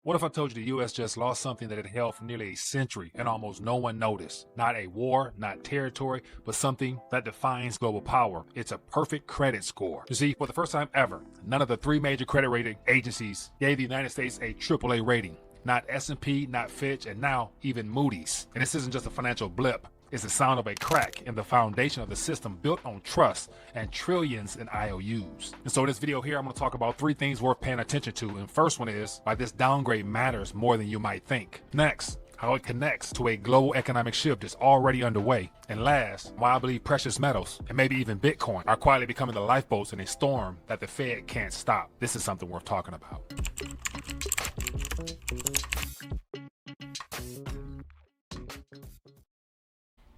What if I told you the US just lost something that it held for nearly a century and almost no one noticed? Not a war, not territory, but something that defines global power. It's a perfect credit score. You see, for the first time ever, none of the three major credit rating agencies gave the United States a AAA rating. Not S&P, not Fitch, and now even Moody's. And this isn't just a financial blip. It's the sound of a crack in the foundation of the system built on trust and trillions in IOUs. And so in this video here, I'm going to talk about three things worth paying attention to. And first one is why this downgrade matters more than you might think. Next, how it connects to a global economic shift that's already underway. And last, why I believe precious metals and maybe even Bitcoin are quietly becoming the lifeboats in a storm that the Fed can't stop. This is something worth talking about.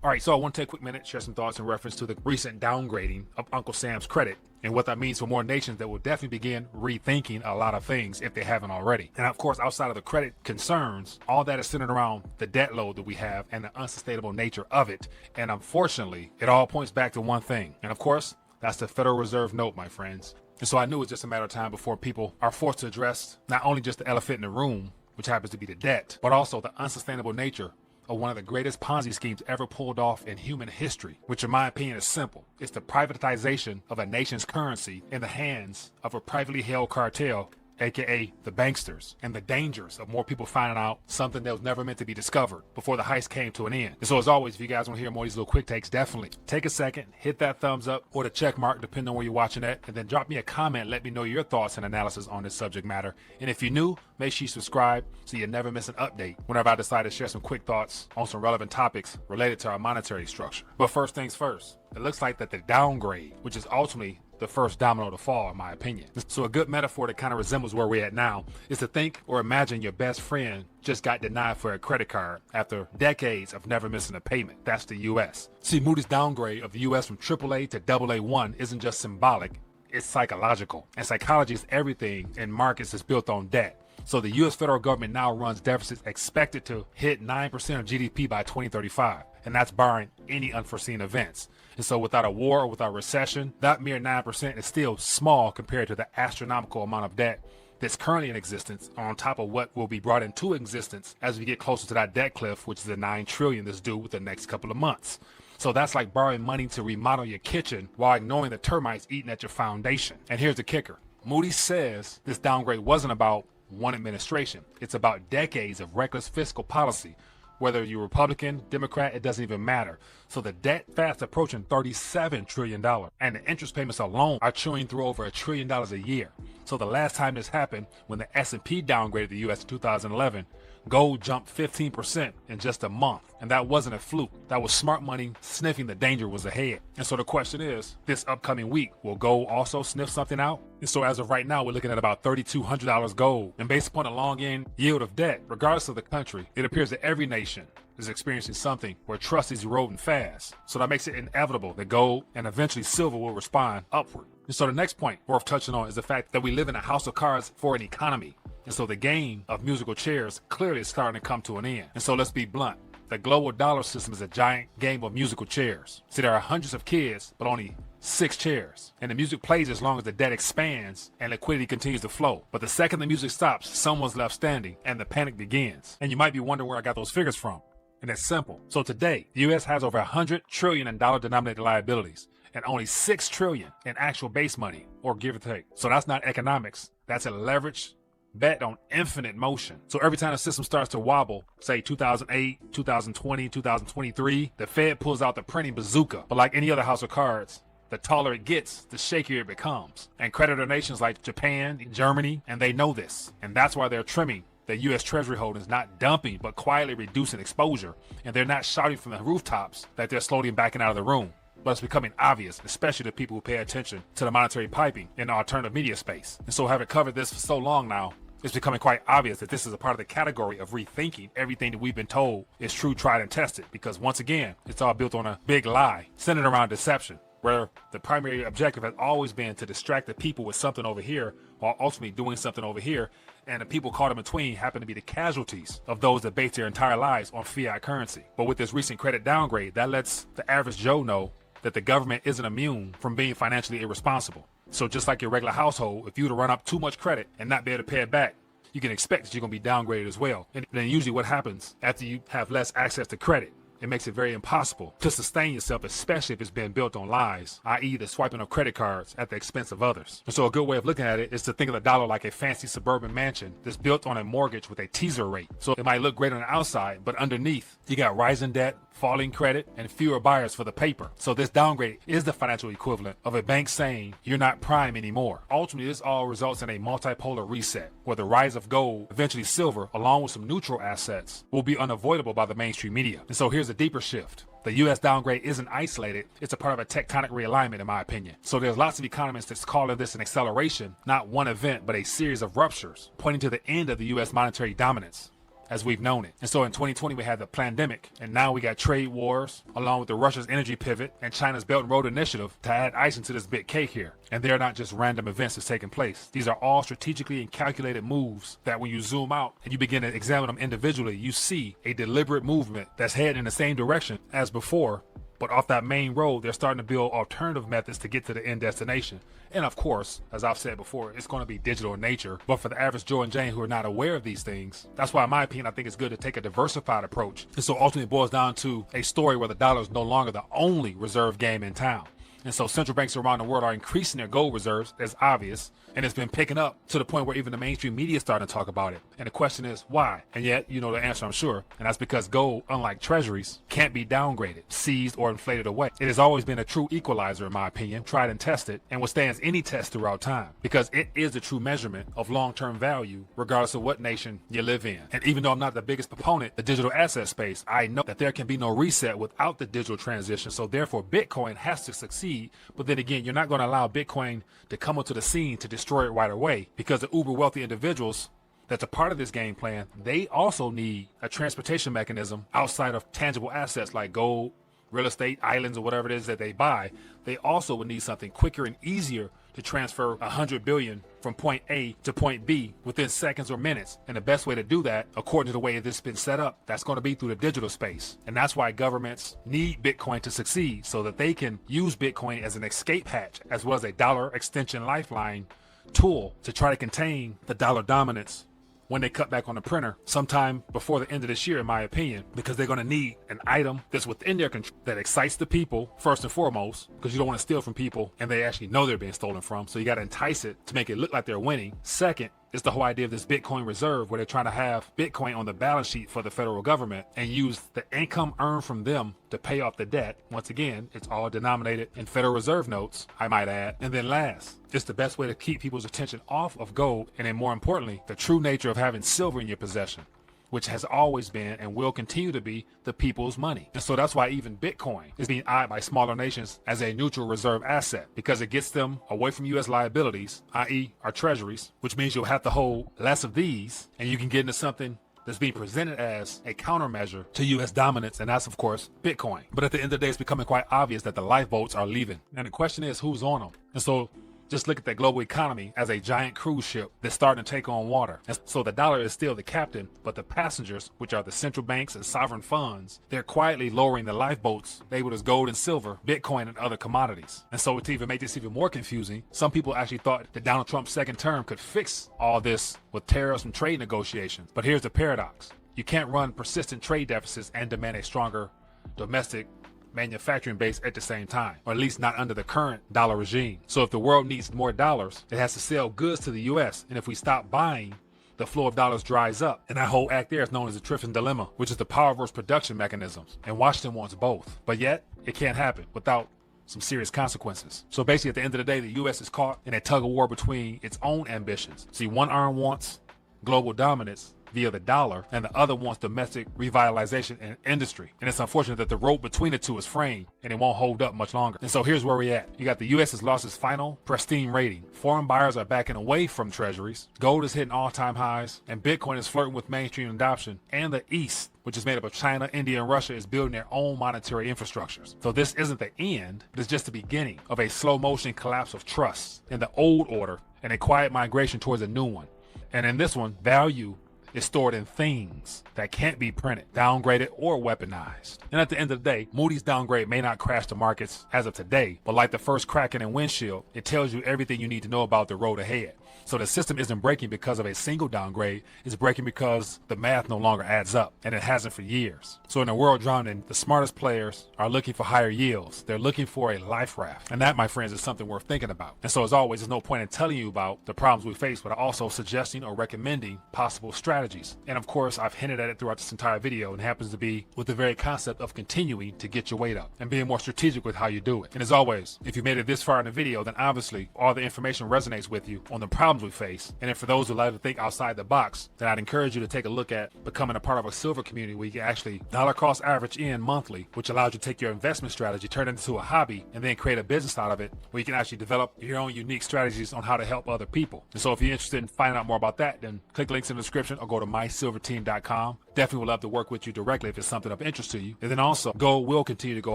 All right, so I want to take a quick minute, share some thoughts in reference to the recent downgrading of Uncle Sam's credit and what that means for more nations that will definitely begin rethinking a lot of things if they haven't already. And of course, outside of the credit concerns, all that is centered around the debt load that we have and the unsustainable nature of it. And unfortunately, it all points back to one thing. And of course, that's the Federal Reserve note, my friends. And so I knew it was just a matter of time before people are forced to address not only just the elephant in the room, which happens to be the debt, but also the unsustainable nature of one of the greatest Ponzi schemes ever pulled off in human history, which in my opinion is simple. It's the privatization of a nation's currency in the hands of a privately held cartel, aka the banksters, and the dangers of more people finding out something that was never meant to be discovered before the heist came to an end. And so as always, if you guys want to hear more of these little quick takes, definitely take a second, hit that thumbs up or the check mark, depending on where you're watching at, and then drop me a comment, let me know your thoughts and analysis on this subject matter. And if you're new, make sure you subscribe so you never miss an update whenever I decide to share some quick thoughts on some relevant topics related to our monetary structure. But first things first, it looks like that the downgrade, which is ultimately the first domino to fall, in my opinion. So a good metaphor that kind of resembles where we're at now is to think or imagine your best friend just got denied for a credit card after decades of never missing a payment. That's the US. See, Moody's downgrade of the US from AAA to AA1 isn't just symbolic, it's psychological. And psychology is everything in markets is built on debt. So the US federal government now runs deficits expected to hit 9% of GDP by 2035. And that's barring any unforeseen events. And so without a war or without recession, that mere 9% is still small compared to the astronomical amount of debt that's currently in existence on top of what will be brought into existence as we get closer to that debt cliff, which is the $9 trillion that's due within the next couple of months. So that's like borrowing money to remodel your kitchen while ignoring the termites eating at your foundation. And here's the kicker. Moody says this downgrade wasn't about one administration. It's about decades of reckless fiscal policy. Whether you're Republican, Democrat, it doesn't even matter. So the debt fast approaching $37 trillion. And the interest payments alone are chewing through over $1 trillion a year. So the last time this happened, when the S&P downgraded the US in 2011, gold jumped 15% in just a month. And that wasn't a fluke. That was smart money sniffing the danger was ahead. And so the question is, this upcoming week, will gold also sniff something out? And so as of right now, we're looking at about $3,200 gold. And based upon the long end yield of debt, regardless of the country, it appears that every nation is experiencing something where trust is eroding fast. So that makes it inevitable that gold and eventually silver will respond upward. And so the next point worth touching on is the fact that we live in a house of cards for an economy. And so the game of musical chairs clearly is starting to come to an end. And so let's be blunt. The global dollar system is a giant game of musical chairs. See, there are hundreds of kids, but only 6 chairs. And the music plays as long as the debt expands and liquidity continues to flow. But the second the music stops, someone's left standing and the panic begins. And you might be wondering where I got those figures from. And it's simple. So today, the US has over $100 trillion in dollar-denominated liabilities and only $6 trillion in actual base money, or give or take. So that's not economics. That's a leveraged bet on infinite motion. So every time the system starts to wobble, say 2008, 2020, 2023, the Fed pulls out the printing bazooka. But like any other house of cards, the taller it gets, the shakier it becomes. And creditor nations like Japan, Germany, and they know this. And that's why they're trimming the U.S. Treasury holdings, not dumping, but quietly reducing exposure. And they're not shouting from the rooftops that they're slowly backing out of the room. But it's becoming obvious, especially to people who pay attention to the monetary piping in the alternative media space. And so having covered this for so long now, it's becoming quite obvious that this is a part of the category of rethinking everything that we've been told is true, tried, and tested. Because once again, it's all built on a big lie centered around deception, where the primary objective has always been to distract the people with something over here while ultimately doing something over here. And the people caught in between happen to be the casualties of those that base their entire lives on fiat currency. But with this recent credit downgrade, that lets the average Joe know that the government isn't immune from being financially irresponsible. So just like your regular household, if you were to run up too much credit and not be able to pay it back, you can expect that you're going to be downgraded as well. And then usually what happens after you have less access to credit, it makes it very impossible to sustain yourself, especially if it's been built on lies, i.e. the swiping of credit cards at the expense of others. And so a good way of looking at it is to think of the dollar like a fancy suburban mansion that's built on a mortgage with a teaser rate. So it might look great on the outside, but underneath, you got rising debt, falling credit, and fewer buyers for the paper. So this downgrade is the financial equivalent of a bank saying you're not prime anymore. Ultimately, this all results in a multipolar reset, where the rise of gold, eventually silver, along with some neutral assets, will be unavoidable by the mainstream media. And so here's a deeper shift. The U.S. downgrade isn't isolated. It's a part of a tectonic realignment, in my opinion. So there's lots of economists that's calling this an acceleration, not one event, but a series of ruptures, pointing to the end of the U.S. monetary dominance as we've known it. And so in 2020, we had the pandemic, and now we got trade wars, along with the Russia's energy pivot and China's Belt and Road Initiative to add icing to this big cake here. And they're not just random events that's taking place. These are all strategically and calculated moves that when you zoom out and you begin to examine them individually, you see a deliberate movement that's heading in the same direction as before, but off that main road, they're starting to build alternative methods to get to the end destination. And of course, as I've said before, it's going to be digital in nature. But for the average Joe and Jane who are not aware of these things, that's why, in my opinion, I think it's good to take a diversified approach. And so ultimately it boils down to a story where the dollar is no longer the only reserve game in town. And so central banks around the world are increasing their gold reserves, as obvious, and it's been picking up to the point where even the mainstream media is starting to talk about it. And the question is, why? And yet, you know the answer, I'm sure, and that's because gold, unlike treasuries, can't be downgraded, seized, or inflated away. It has always been a true equalizer, in my opinion, tried and tested, and withstands any test throughout time, because it is the true measurement of long-term value, regardless of what nation you live in. And even though I'm not the biggest proponent of the digital asset space, I know that there can be no reset without the digital transition, so therefore Bitcoin has to succeed. But then again, you're not going to allow Bitcoin to come onto the scene to destroy it right away, because the uber wealthy individuals that's a part of this game plan, they also need a transportation mechanism outside of tangible assets like gold, real estate, islands, or whatever it is that they buy. They also would need something quicker and easier to transfer 100 billion from point A to point B within seconds or minutes. And the best way to do that, according to the way this has been set up, that's going to be through the digital space. And that's why governments need Bitcoin to succeed, so that they can use Bitcoin as an escape hatch, as well as a dollar extension lifeline tool to try to contain the dollar dominance when they cut back on the printer sometime before the end of this year, in my opinion, because they're going to need an item that's within their control that excites the people first and foremost, because you don't want to steal from people and they actually know they're being stolen from. So you got to entice it to make it look like they're winning. Second, it's the whole idea of this Bitcoin reserve, where they're trying to have Bitcoin on the balance sheet for the federal government and use the income earned from them to pay off the debt. Once again, it's all denominated in Federal Reserve notes, I might add. And then last, it's the best way to keep people's attention off of gold, and then more importantly, the true nature of having silver in your possession, which has always been and will continue to be the people's money. And so that's why even Bitcoin is being eyed by smaller nations as a neutral reserve asset, because it gets them away from U.S. liabilities, i.e. our treasuries, which means you'll have to hold less of these, and you can get into something that's being presented as a countermeasure to U.S. dominance, and that's, of course, Bitcoin. But at the end of the day, it's becoming quite obvious that the lifeboats are leaving. And the question is, who's on them? And so just look at the global economy as a giant cruise ship that's starting to take on water. And so the dollar is still the captain, but the passengers, which are the central banks and sovereign funds, they're quietly lowering the lifeboats labeled as gold and silver, Bitcoin, and other commodities. And so to even make this even more confusing, some people actually thought that Donald Trump's second term could fix all this with tariffs and trade negotiations. But here's the paradox. You can't run persistent trade deficits and demand a stronger domestic manufacturing base at the same time, or at least not under the current dollar regime. So if the world needs more dollars, it has to sell goods to the US, and if we stop buying, the flow of dollars dries up. And that whole act there is known as the Triffin dilemma, which is the power versus production mechanisms. And Washington wants both, but yet it can't happen without some serious consequences. So basically, at the end of the day, the US is caught in a tug of war between its own ambitions. See, one arm wants global dominance via the dollar, and the other wants domestic revitalization and industry. And it's unfortunate that the rope between the two is framed, and it won't hold up much longer. And so here's where we're at. You got the U.S. has lost its final pristine rating. Foreign buyers are backing away from treasuries. Gold is hitting all-time highs, and Bitcoin is flirting with mainstream adoption. And the East, which is made up of China, India, and Russia, is building their own monetary infrastructures. So this isn't the end, but it's just the beginning of a slow-motion collapse of trust in the old order and a quiet migration towards a new one. And in this one, value is stored in things that can't be printed, downgraded, or weaponized. And at the end of the day, Moody's downgrade may not crash the markets as of today, but like the first cracking in windshield, it tells you everything you need to know about the road ahead. So the system isn't breaking because of a single downgrade, it's breaking because the math no longer adds up, and it hasn't for years. So in a world drowning, the smartest players are looking for higher yields. They're looking for a life raft. And that, my friends, is something worth thinking about. And so as always, there's no point in telling you about the problems we face, but also suggesting or recommending possible strategies. And of course, I've hinted at it throughout this entire video, and it happens to be with the very concept of continuing to get your weight up and being more strategic with how you do it. And as always, if you made it this far in the video, then obviously all the information resonates with you on the problems we face. And if for those who like to think outside the box, then I'd encourage you to take a look at becoming a part of a silver community where you can actually dollar cost average in monthly, which allows you to take your investment strategy, turn it into a hobby, and then create a business out of it where you can actually develop your own unique strategies on how to help other people. And so if you're interested in finding out more about that, then click the links in the description or go to mysilverteam.com. Definitely would love to work with you directly if it's something of interest to you. And then also, gold will continue to go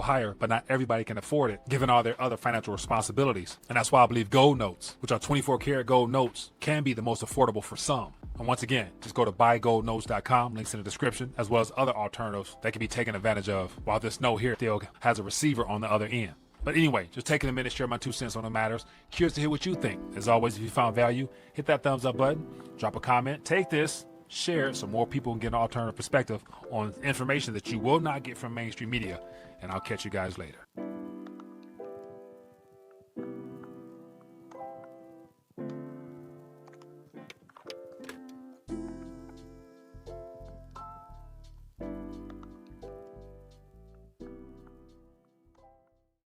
higher, but not everybody can afford it given all their other financial responsibilities. And that's why I believe gold notes, which are 24 karat gold notes, can be the most affordable for some. And once again, just go to buygoldnotes.com, links in the description, as well as other alternatives that can be taken advantage of while this note here still has a receiver on the other end. But anyway, just taking a minute to share my 2 cents on the matters. Curious to hear what you think. As always, if you found value, hit that thumbs up button, drop a comment, take this, share it so more people can get an alternative perspective on information that you will not get from mainstream media. And I'll catch you guys later.